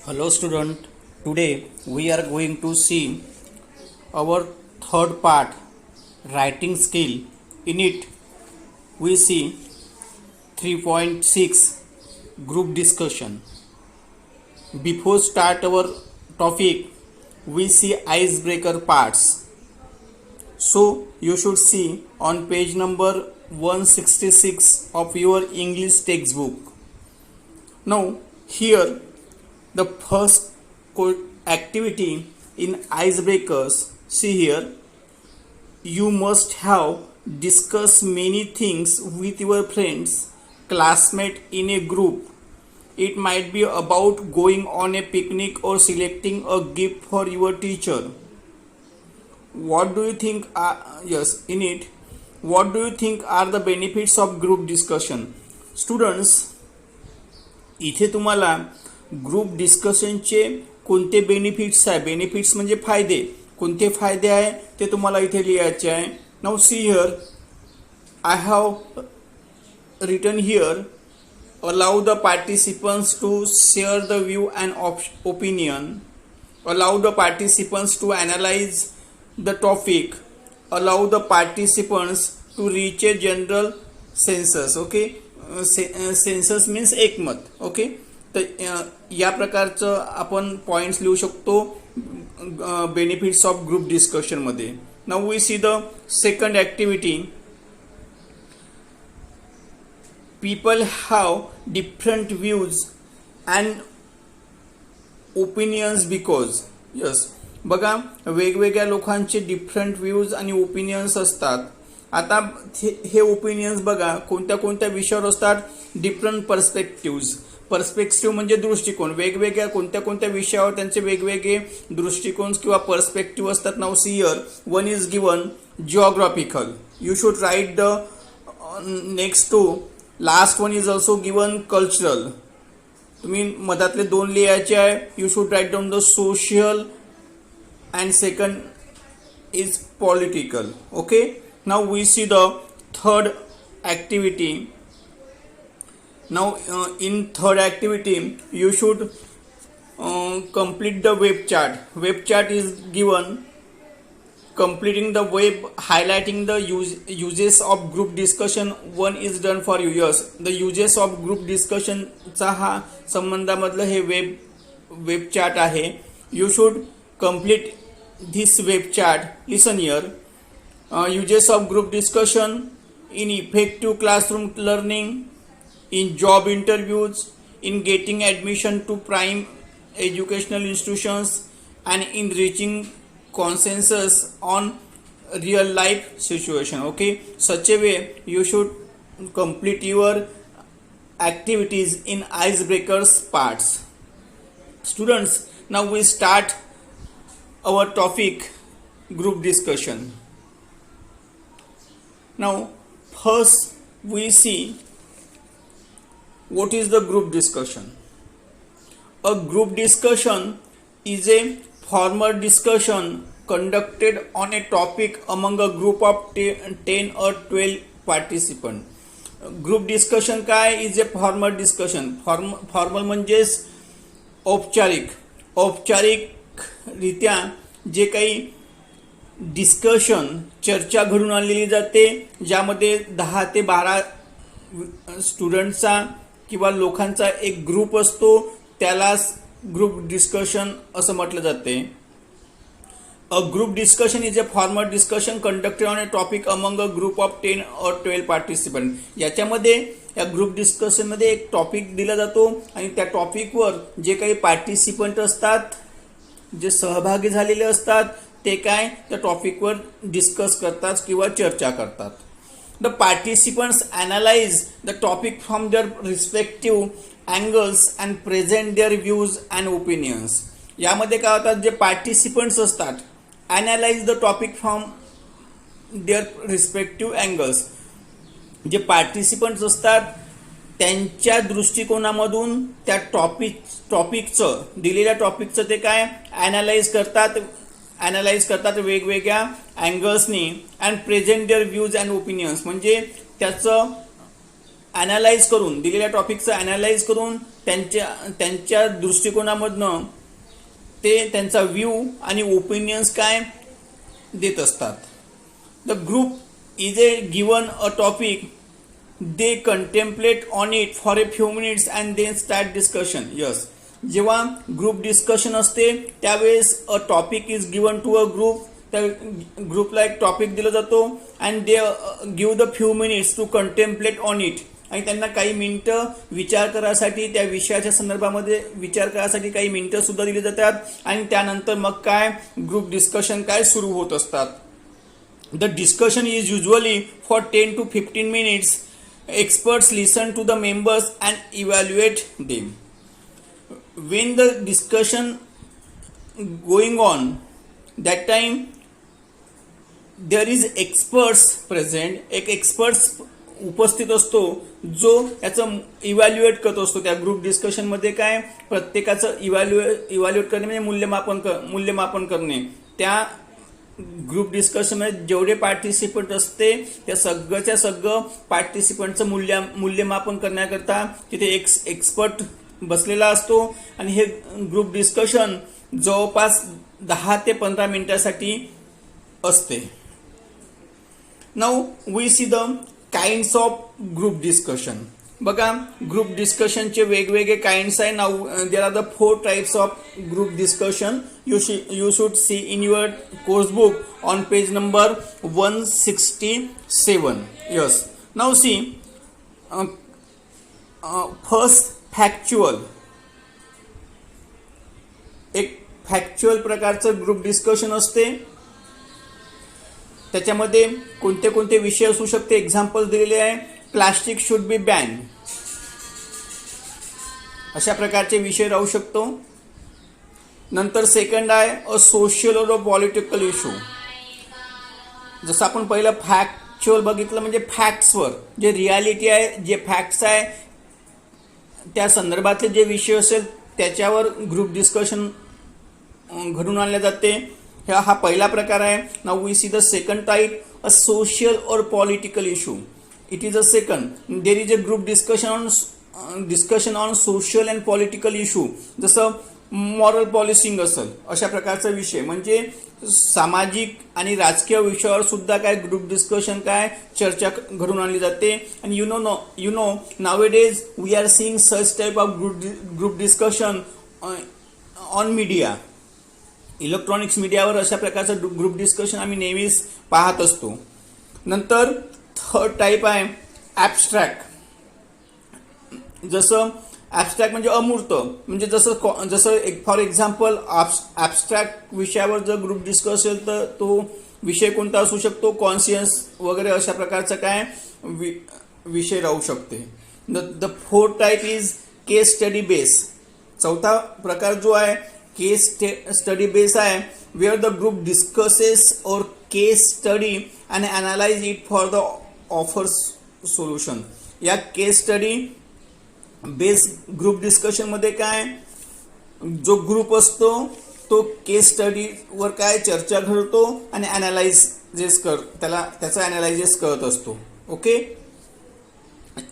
Hello student, today we are going to see our third part writing skill. In it we see 3.6 group discussion. Before start our topic we see icebreaker parts. So you should see on page number 166 of your English textbook. Now here the first activity in icebreakers, see here, you must have discussed many things with your friends, classmates in a group. It might be about going on a picnic or selecting a gift for your teacher. What do you think in it, what do you think are the benefits of group discussion? Students, इथे तुम्हाला group डिस्कशनचे कोणते benefits आहे, benefits म्हणजे फायदे, कोणते फायदे आहे ते तुम्हाला इथे लिहायचे आहे. Now see here, I have written here, allow the participants to share the view and opinion, allow the participants to analyze the topic, allow the participants to reach a general census. Okay, census means एकमत. Okay, तर या प्रकारचं आपण points लिहू शकतो benefits of group discussion मध्ये. Now we see the second activity. People have different views and opinions because. Yes, बघा, वेगवेगळ्या लोकांचे डिफरंट व्ह्यूज आणि ओपिनियन्स असतात. आता हे ओपिनियन्स बघा कोणत्या कोणत्या विषयावर असतात. डिफरंट पर्स्पेक्टिव्ह म्हणजे दृष्टिकोन, वेगवेगळ्या कोणत्या कोणत्या विषयावर त्यांचे वेगवेगळे दृष्टिकोन किंवा पर्स्पेक्टिव्ह असतात. Now see here, one is given geographical, you should write the next two. Last one is also given cultural, तुम्ही मधातले दोन लिहायचे आहे. You should write down the social and second is political. Okay, now we see the third activity. Now in third activity you should complete the web chart. Web chart is given, completing the web, highlighting the uses of group discussion. One is done for you. Yes, the uses of group discussion चा हा संबंधामधलं हे web chart आहे. You should complete this web chart. Listen here. Uses of group discussion in effective classroom learning, in job interviews, in getting admission to prime educational institutions, and in reaching consensus on real life situation. Okay, such a way you should complete your activities in icebreakers parts. Students, now we start our topic, group discussion. Now first we see what is the group discussion. A group discussion is a formal discussion conducted on a topic among a group of 10 or 12 participants. Group discussion काय is a formal discussion. Formal म्हणजेच औपचारिकरित्या जे काही discussion, चर्चा घडून आणलेली जाते, ज्यामध्ये 10 ते 12 स्टुडंटचा किंवा लोकांचा एक ग्रुप असतो, त्याला ग्रुप डिस्कशन असं म्हटलं जाते. अ group discussion is a formal discussion conducted on a topic among a group of 10 और 12 पार्टिसिपंट. याच्यामध्ये या ग्रुप डिस्कशन मध्ये एक टॉपिक दिला जातो आणि त्या टॉपिकवर जे काही पार्टिसिपंट असतात, जे सहभागी झालेले असतात, ते काय त्या टॉपिकवर डिस्कस करतात किंवा चर्चा करतात. The participants analyse the topic from their respective angles and present their views and opinions. यामध्ये काय होतात, जे पार्टिसिपंट्स असतात, analyse the topic from their respective angles. जे पार्टिसिपंट्स असतात त्यांच्या दृष्टिकोनामधून त्या टॉपिकचं दिलेल्या टॉपिकचं ते काय अनालाइज करतात वेगवेगळ्या अँगल्सनी. And present their views and opinions म्हणजे त्याचं ॲनालाइज करून, दिलेल्या टॉपिकचं ॲनालाइज करून त्यांच्या दृष्टिकोनामधनं ते त्यांचा व्ह्यू आणि ओपिनियन्स काय देत असतात. The group is given a topic, they contemplate on it for a few minutes and then start discussion. Yes, जेव्हा ग्रुप डिस्कशन असते त्यावेळेस a topic is given to a group, त्या ग्रुपला एक टॉपिक दिला जातो and they give the few minutes to contemplate on it, आणि त्यांना काही मिनिटं विचार करायसाठी, त्या विषयाच्या संदर्भामध्ये विचार करायसाठी काही मिनिटं सुद्धा दिली जातात, आणि त्यानंतर मग काय ग्रुप डिस्कशन काय सुरू होत असतात. The discussion is usually for 10 to 15 minutes. Experts listen to the members and evaluate them. When the discussion going on, that time there is experts present. एक एक्सपर्ट्स उपस्थित असतो जो याचं इव्हॅल्युएट करत असतो. त्या ग्रुप डिस्कशन मध्ये काय प्रत्येकाचं इव्हॅल्युएट करणे म्हणजे मूल्यमापन करणे. त्या ग्रुप डिस्कशन मध्ये जेवढे पार्टिसिपंट असते त्या सगळ्याच्या सगळं पार्टिसिपंटचं मूल्यमापन करण्याकरता तिथे एक एक्सपर्ट बसलेला असतो, आणि हे ग्रुप डिस्कशन जवळपास 10 ते 15 मिनिटासाठी असते. Now we see the kinds of group discussion. बघा, ग्रुप डिस्कशनचे वेगवेगळे काइंड्स आहे. Now there are the 4 types of group discussion. You should see in your course book on page number 167. Yes, now see first factual. एक factual प्रकारचं group discussion असते. त्याच्यामध्ये कोणते कोणते विषय असू शकते एक्झाम्पल दिलेले आहे. प्लास्टिक शुड बी बॅन, अशा प्रकारचे विषय राहू शकतो. नंतर सेकंड आहे अ सोशल और पॉलिटिकल इश्यू. जसं आपण पहिलं फॅक्च्युअल बघितलं म्हणजे फॅक्ट्सवर जे रियालिटी आहे, जे फॅक्ट्स आहे त्या संदर्भातले जे विषय असेल त्याच्यावर ग्रुप डिस्कशन घडून आणले जाते. हा पहिला प्रकार आहे. Now we see the second type a social or political issue. It is a second. There is a group discussion on social and political issue. जसं मॉरल पॉलिसिंग असेल अशा प्रकारचा विषय, म्हणजे सामाजिक आणि राजकीय विषयावर सुद्धा काय ग्रुप डिस्कशन काय चर्चा घडून आणली जाते. आणि you know nowadays we are seeing such type of group discussion on media. Electronics मीडियावर अशा प्रकारचं ग्रुप डिस्कशन आम्ही नेहमीच पाहत असतो. नंतर थर्ड टाइप आहे ॲबस्ट्रॅक्ट. जसं ॲबस्ट्रॅक्ट म्हणजे अमूर्त, म्हणजे जसं फॉर एक्झाम्पल ॲबस्ट्रॅक्ट विषयावर जर ग्रुप डिस्कस असेल तर तो विषय कोणता असू शकतो, कॉन्शियन्स वगैरे अशा प्रकारचा काय विषय राहू शकते. The fourth type is case study base. चौथा प्रकार जो आहे केस स्टडी बेस आहे, where the group discusses or case study and analyse it for the offer solution. या case study base group discussion मध्ये काय जो ग्रुप असतो तो केस स्टडीवर काय चर्चा घडतो आणि त्याचा अनालायझिस करत असतो. Okay,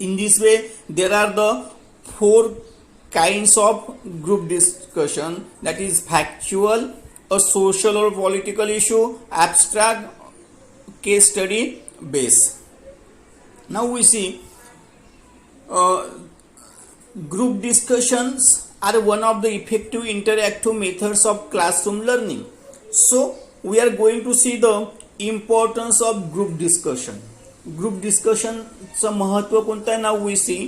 in this way there are the 4 kinds of group discussion, that is factual, a social or political issue, abstract, case study base. Now we see group discussions are one of the effective interactive methods of classroom learning. So we are going to see the importance of group discussion. Group discussion चं महत्व कोणतं आहे. Now we see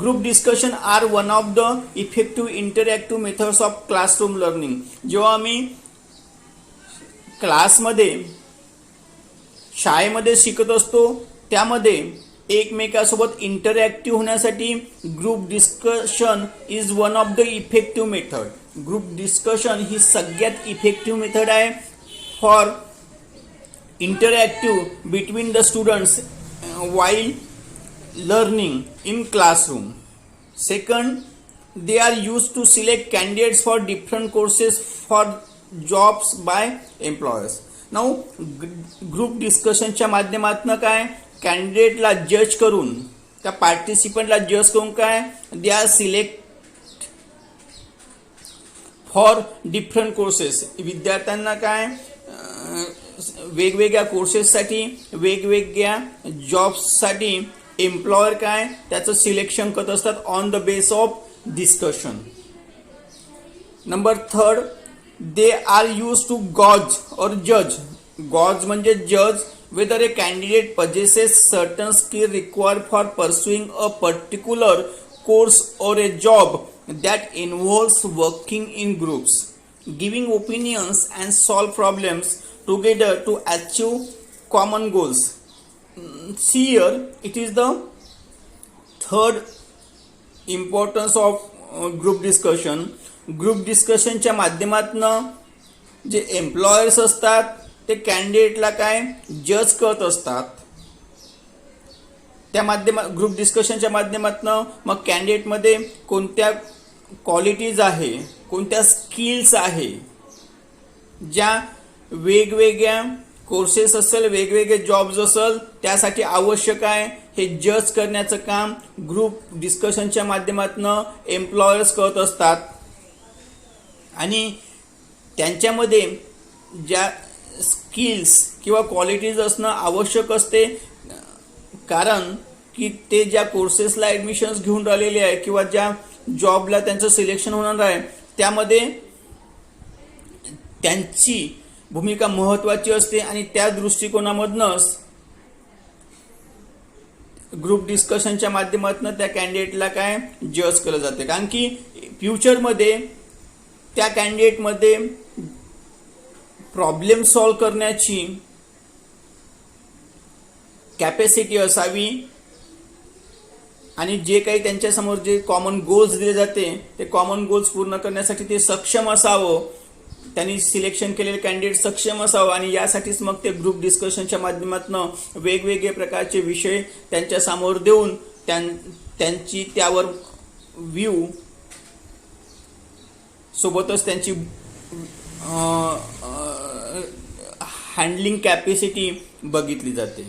group discussion are one of the effective interactive methods of classroom learning. जेव्हा आम्ही क्लासमध्ये शाळेमध्ये शिकत असतो त्यामध्ये एकमेकांसोबत इंटरॅक्टिव्ह होण्यासाठी group discussion is one of the effective method. Group discussion ही सगळ्यात इफेक्टिव्ह मेथड आहे for interactive between the students while learning in classroom. Second, they are used to select candidates for different courses for jobs by employers. Now group discussion च्या माध्यमातून काय कॅन्डिडेटला जज करून त्या पार्टिसिपंटला जज करून काय they are select for different courses. विद्यार्थ्यांना काय वेगवेगळ्या कोर्सेससाठी वेगवेगळ्या जॉब्ससाठी एम्प्लॉयर काय त्याचं सिलेक्शन करत असतात on the base of discussion. Number third, they are use to gauge और जज. गॉज म्हणजे जज whether a candidate possesses certain skill required for pursuing a particular course or a job that involves working in groups, giving opinions and solve problems together to achieve common goals. See here, it is the third importance of group discussion. Group डिस्कशनच्या माध्यमातून जे employers असतात ते कॅन्डिडेटला काय जज करत असतात. त्या ग्रुप डिस्कशनच्या माध्यमातून मग कॅन्डिडेटमध्ये कोणत्या क्वालिटीज आहे, कोणत्या स्किल्स आहे, ज्या वेगवेगळ्या कोर्सेस असेल, वेगवेगळे जॉब्स असेल त्यासाठी आवश्यक आहे हे जज करण्याचं काम ग्रुप डिस्कशनच्या माध्यमातून एम्प्लॉयर्स करत असतात. आणि त्यांच्यामध्ये ज्या स्किल्स किंवा क्वालिटीज असणं आवश्यक असते, कारण की ते ज्या कोर्सेसला ॲडमिशन्स घेऊन राहिलेले आहे किंवा ज्या जॉबला त्यांचं सिलेक्शन होणार आहे त्यामध्ये त्यांची भूमिका महत्त्वाची असते. आणि त्या दृष्टिकोनामधूनच ग्रुप डिस्कशनच्या माध्यमातून त्या कॅन्डिडेटला काय जज केलं जाते. कारण की फ्युचरमध्ये त्या कॅन्डिडेटमध्ये प्रॉब्लेम सॉल्व करण्याची कॅपॅसिटी असावी आणि जे काही त्यांच्यासमोर जे कॉमन गोल्स दिले जाते ते कॉमन गोल्स पूर्ण करण्यासाठी ते सक्षम असावं, त्यांनी सिलेक्शन केलेले कॅन्डिडेट सक्षम असावं. आणि यासाठीच मग ते ग्रुप डिस्कशनच्या माध्यमातून वेगवेगळे प्रकारचे विषय त्यांच्या समोर देऊन त्यांची त्यावर व्ह्यू सोबतच त्यांची हँडलिंग कॅपॅसिटी बघितली जाते.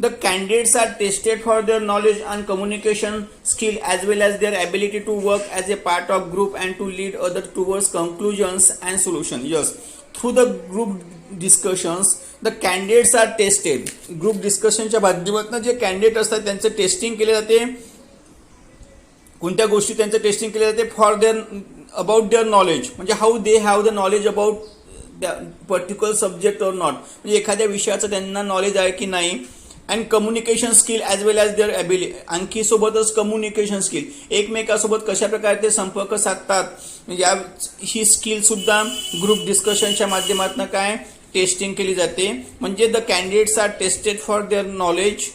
The candidates are tested for their knowledge and communication skill as well as their ability to work as a part of group and to lead other towards conclusions and solution. Yes, through the group discussions the candidates are tested. Group डिस्कशनच्या माध्यमातून जे candidate असतात त्यांचं testing केले जाते. कोणत्या गोष्टी त्यांचं टेस्टिंग केले जाते for their about their knowledge, म्हणजे how they have the knowledge about the particular subject or not, म्हणजे एखाद्या विषयाचं त्यांना नॉलेज आहे की नाही. And communication skill as well as their ability, आणखी सोबतच कम्युनिकेशन स्किल, एकमेकासोबत कशा प्रकारे ते संपर्क साधतात या ही स्किलसुद्धा ग्रुप डिस्कशनच्या माध्यमातून काय टेस्टिंग केली जाते. म्हणजे the candidates are tested for their knowledge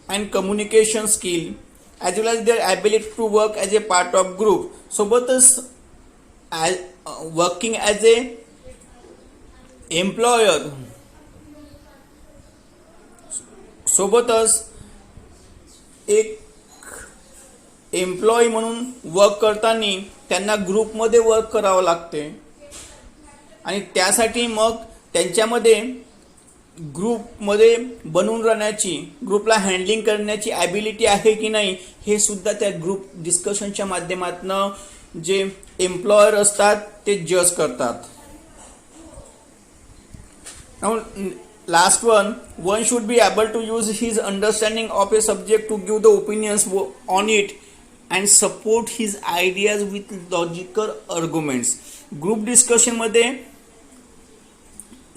and communication skill as well as their ability to work as a part of group, सोबतच वर्किंग ॲज ए एम्प्लॉयर, सोबतच एक एम्प्लॉई म्हणून वर्क करताना त्यांना ग्रुपमध्ये वर्क करावं लागते. आणि त्यासाठी मग त्यांच्यामध्ये ग्रुपमध्ये बनून राहण्याची, ग्रुपला हँडलिंग करण्याची ॲबिलिटी आहे की नाही हे सुद्धा त्या ग्रुप डिस्कशनच्या माध्यमातून जे एम्प्लॉयर असतात ते जज करतात. Last one should be able to use his understanding of a subject to give the opinions on it and support his ideas with logical arguments. Group discussion मध्ये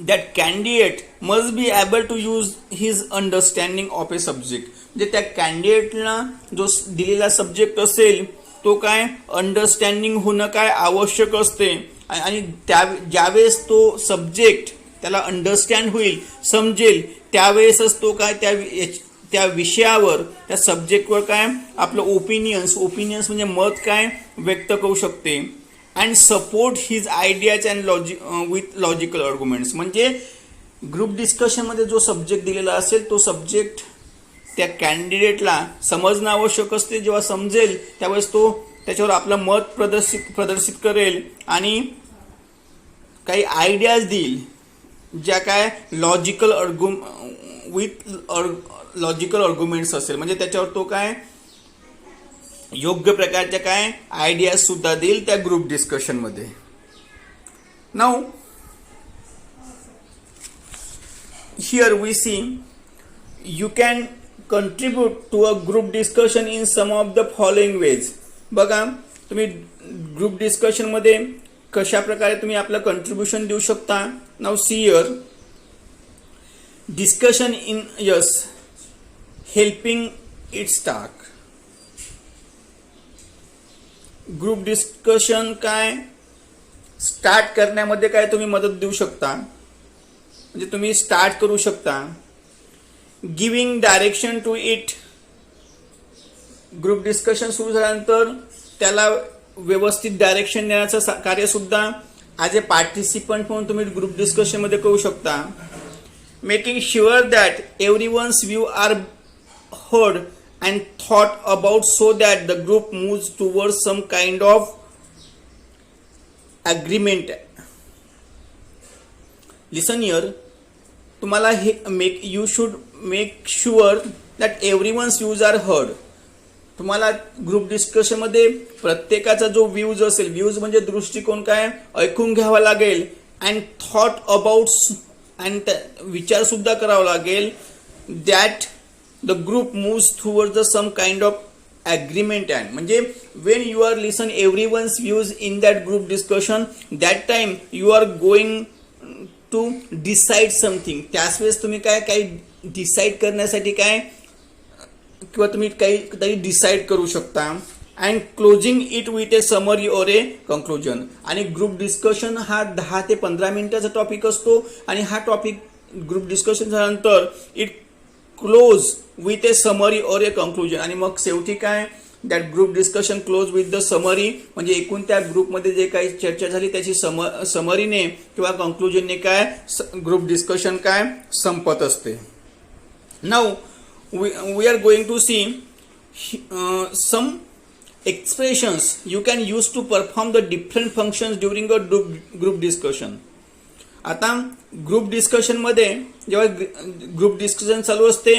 that candidate must be able to use his understanding of a subject. म्हणजे त्या कॅन्डिडेटला जो दिलेला subject असेल तो काय understanding होणं काय आवश्यक असते. आणि ज्यावेळेस तो सब्जेक्ट त्याला अंडरस्टँड होईल, समजेल, त्यावेळेसच तो काय त्या विषयावर, त्या सब्जेक्टवर काय आपलं ओपिनियन्स म्हणजे मत काय व्यक्त करू शकते. And support his ideas and with logical arguments. म्हणजे ग्रुप डिस्कशनमध्ये जो सब्जेक्ट दिलेला असेल तो सब्जेक्ट त्या कॅन्डिडेटला समजणं आवश्यक असते. जेव्हा समजेल त्यावेळेस तो त्याच्यावर आपलं मत प्रदर्शित करेल आणि काही आयडियाज देईल ज्या काय लॉजिकल आर्ग्युमेंट्स असेल. म्हणजे त्याच्यावर तो काय योग्य प्रकारच्या काय आयडियाज सुद्धा देईल त्या ग्रुप डिस्कशनमध्ये. Now here we see you can contribute to a group discussion in some of the following ways. बघा तुम्ही ग्रुप डिस्कशन मध्ये कशा प्रकारे तुम्ही आपलं कंट्रीब्युशन देऊ शकता. Now see here discussion in yes helping it start. Group discussion काय स्टार्ट करण्यामध्ये काय तुम्ही मदत देऊ शकता, म्हणजे तुम्ही स्टार्ट करू शकता. Giving direction to it. Group discussion सुरू झाल्यानंतर त्याला व्यवस्थित डायरेक्शन देण्याचं कार्य सुद्धा ॲज ए पार्टिसिपंट म्हणून तुम्ही ग्रुप डिस्कशन मध्ये करू शकता. Making sure that everyone's view are heard and thought about so that the group moves toward some kind of agreement. Listen here, तुम्हाला हे you should make sure that everyone's views are heard. तुम्हाला group discussion मध्ये प्रत्येकाचा जो views असेल, views म्हणजे दृष्टिकोन काय ऐकून घ्यावा लागेल. अँड थॉट अबाउट अँड विचार सुद्धा करावा लागेल that the group moves towards the some kind of agreement. And म्हणजे when you are listen everyone's views in that group discussion, that time you are going to decide something. त्याच वेळेस तुम्ही काय काही डिसाईड करण्यासाठी काय किंवा तुम्ही काही डिसाईड करू शकता. And closing it with A summary और ए कंक्लुजन. आणि ग्रुप डिस्कशन हा 10 ते 15 मिनिटाचा टॉपिक असतो आणि हा टॉपिक ग्रुप डिस्कशन झाल्यानंतर it close with A summary और ए कंक्लुजन. आणि मग शेवटी काय that group discussion close with the summary, म्हणजे एकूण त्या ग्रुपमध्ये जे काही चर्चा झाली त्याची समरीने किंवा कंक्लुजनने काय ग्रुप डिस्कशन काय संपत असते. Now we are going to see some expressions you can use to perform the different functions during a group discussion. आता ग्रुप डिस्कशन मध्ये जेव्हा ग्रुप डिस्कशन चालू असते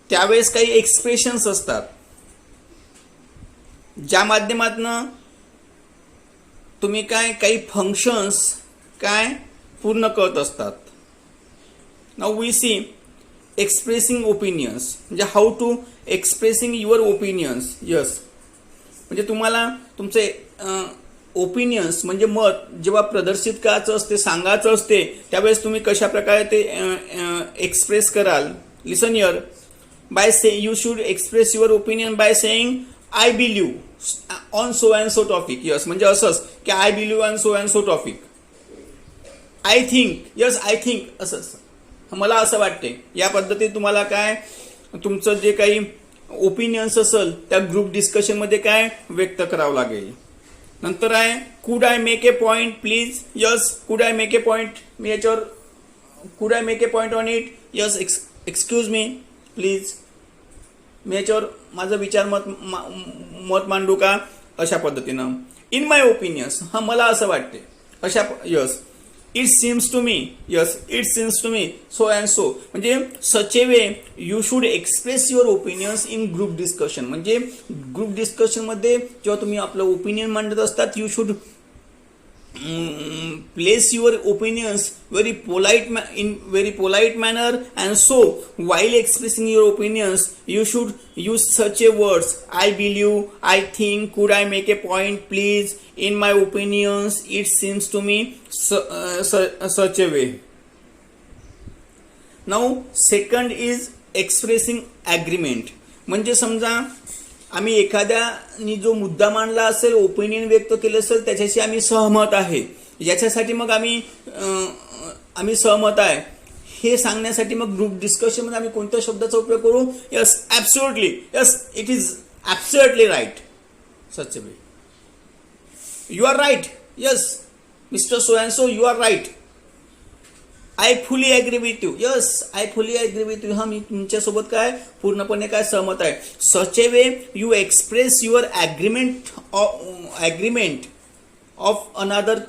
त्यावेळेस काही एक्सप्रेशन्स असतात ज्या माध्यमातून तुम्ही काय काही फंक्शन्स काय पूर्ण करत असतात. Now we see expressing opinions, म्हणजे how to expressing your opinions. Yes, म्हणजे तुम्हाला तुमचे ओपिनियन्स म्हणजे मत जेव्हा प्रदर्शित करायचं असते, सांगायचं असते, त्यावेळेस तुम्ही कशा प्रकारे ते एक्सप्रेस कराल. Listen here, by say you should express your opinion by saying I believe on so and so topic. Yes, म्हणजे असंच की I believe on so and so topic. I think, yes I think, असंच मला असं वाटते. या पद्धतीने तुम्हाला काय तुमचं जे काही ओपिनियन्स असेल त्या ग्रुप डिस्कशन मध्ये काय व्यक्त करावं लागेल. नंतर आहे could I make a point please. Yes, could I make a point, मी याच्यावर could I make a point on it. Yes, excuse me please, मी याच्यावर माझं विचार मत मांडू का, अशा पद्धतीनं. इन माय ओपिनियन्स, हा मला असं वाटते अशा. Yes, it seems to me. Yes, it seems to me so and so. म्हणजे such a way you should express your opinions in group discussion. म्हणजे ग्रुप डिस्कशन मध्ये जेव्हा तुम्ही आपलं ओपिनियन मांडत असतात you should place your opinions very polite manner, and so while expressing your opinions you should use such a words I believe, I think, could I make a point please, in my opinions, it seems to me, such a way. Now second is expressing agreement. म्हणजे समजा आम्ही एखाद्यानी जो मुद्दा मांडला असेल, opinion व्यक्त केलं असेल, त्याच्याशी आम्ही सहमत आहे, याच्यासाठी मग आम्ही सहमत आहे हे सांगण्यासाठी मग ग्रुप डिस्कशन मध्ये आम्ही कोणत्या शब्दाचा उपयोग करू. Yes, absolutely, yes, it is absolutely right, such a way, you are right, yes mister so and so, you are right, I fully agree with you. Yes, I fully agree with you, हा मी तुमच्यासोबत काय पूर्णपणे काय सहमत आहे. Such a way you express your agreement of another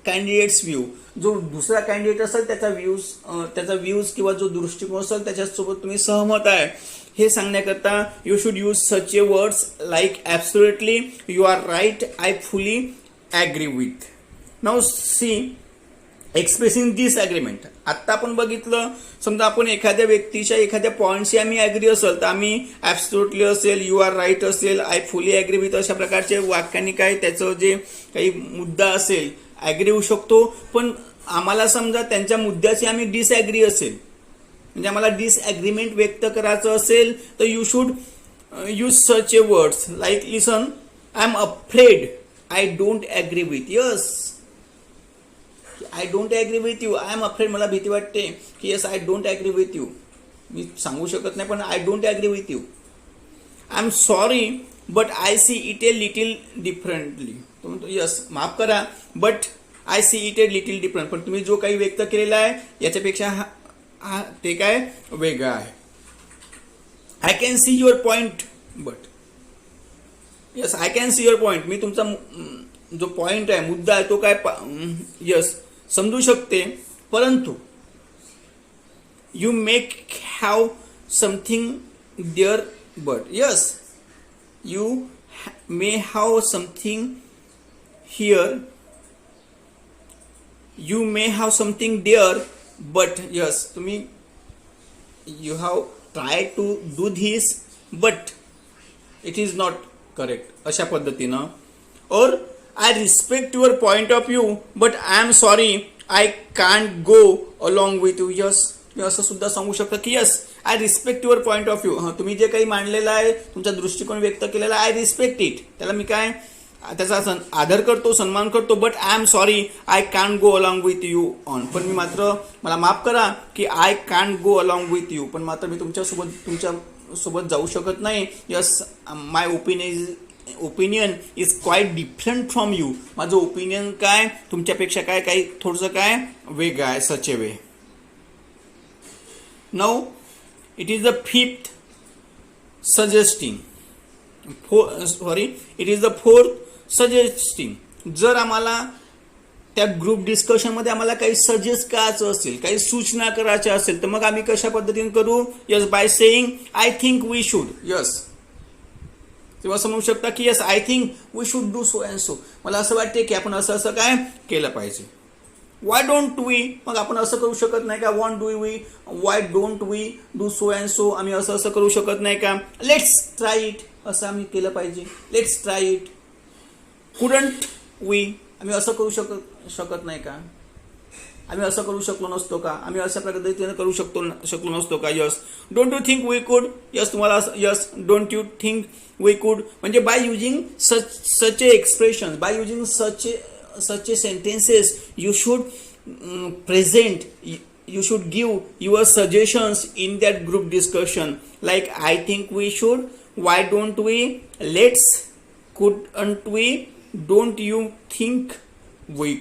candidates view, जो दुसरा कॅन्डिडेट असेल त्याचा व्ह्यूज किंवा जो दृष्टिकोन असेल त्याच्यासोबत तुम्ही सहमत आहे हे सांगण्याकरता you should use such a words like absolutely, you are right, I fully agree with. Now see expressing disagreement. आत्ता आपण बघितलं, समजा आपण एखाद्या व्यक्तीच्या एखाद्या पॉईंटशी आम्ही ॲग्री असेल तर आम्ही ॲब्सोल्युटली असेल, यू आर राईट असेल, आय फुली ॲग्री विथ अशा प्रकारचे वाक्यांनी काय त्याचं जे काही मुद्दा असेल ॲग्री होऊ शकतो. पण आम्हाला समजा त्यांच्या मुद्द्याशी आम्ही डिसॲग्री असेल, म्हणजे आम्हाला डिसॲग्रीमेंट व्यक्त करायचं असेल तर you should use such a words like listen, I am afraid, I don't agree with. Yes, I don't agree with you, I am afraid, मला भीती वाटते की yes I don't agree with you. मी सांगू शकत नाही पण I don't agree with you. I am sorry but I see it a little differently. तो म्हणतो यस माफ करा but I see it a little different, पण तुम्ही जो काही व्यक्त केलेला आहे याच्यापेक्षा ते काय वेगळं आहे. I can see your point but, yes I can see your point, मी तुमचा जो पॉइंट आहे मुद्दा आहे तो काय यस समजू शकते, परंतु you make have something there but. Yes you may have something here, you may have something there but. Yes तुम्ही you have try to do this but it is not correct, अशा पद्धतीनं. और I respect your point of view but I am sorry I can't go along with you. Yes तुम्ही असं सुद्धा सांगू शकता की yes I respect your point of view, तुम्ही जे काही मांडलेलं आहे तुमचा दृष्टिकोन व्यक्त केलेला आय रिस्पेक्ट इट, त्याला मी काय त्याचा आदर करतो, सन्मान करतो, but I am sorry I can't go along with you on, पण मी मात्र मला माफ करा की I can't go along with you, पण मात्र मी तुमच्यासोबत जाऊ शकत नाही. Yes my opinion is quite different from you, माझं ओपिनियन काय तुमच्यापेक्षा काय काही थोडंसं काय वेगळं आहे. Such a way. Now it is the fifth suggesting, it is the fourth suggesting. जर आम्हाला त्या ग्रुप डिस्कशनमध्ये आम्हाला काही सजेस्ट करायचं असेल, काही सूचना करायच्या असेल तर मग आम्ही कशा पद्धतीने करू. Yes by saying I think we should. Yes तेव्हा समजू शकता की yes I think we should do so and so, मला असं वाटते की आपण असं असं काय केलं पाहिजे. वाय डोंट वी, मग आपण असं करू शकत नाही का. Want do we, why don't we do so and so, आम्ही असं असं करू शकत नाही का. लेट्स ट्राय इट, असं आम्ही केलं पाहिजे. Let's try it. Couldn't we, आम्ही असं करू शकत नाही का. आम्ही असं करू शकलो नसतो का, आम्ही अशा पद्धतीने करू शकलो नसतो का. Yes don't you think we could, yes तुम्हाला yes don't you think we could, म्हणजे by using such a expression, by using such a sentences you should present, you should give your suggestions in that group discussion like I think we should, why don't we, let's, couldn't we, don't you think we.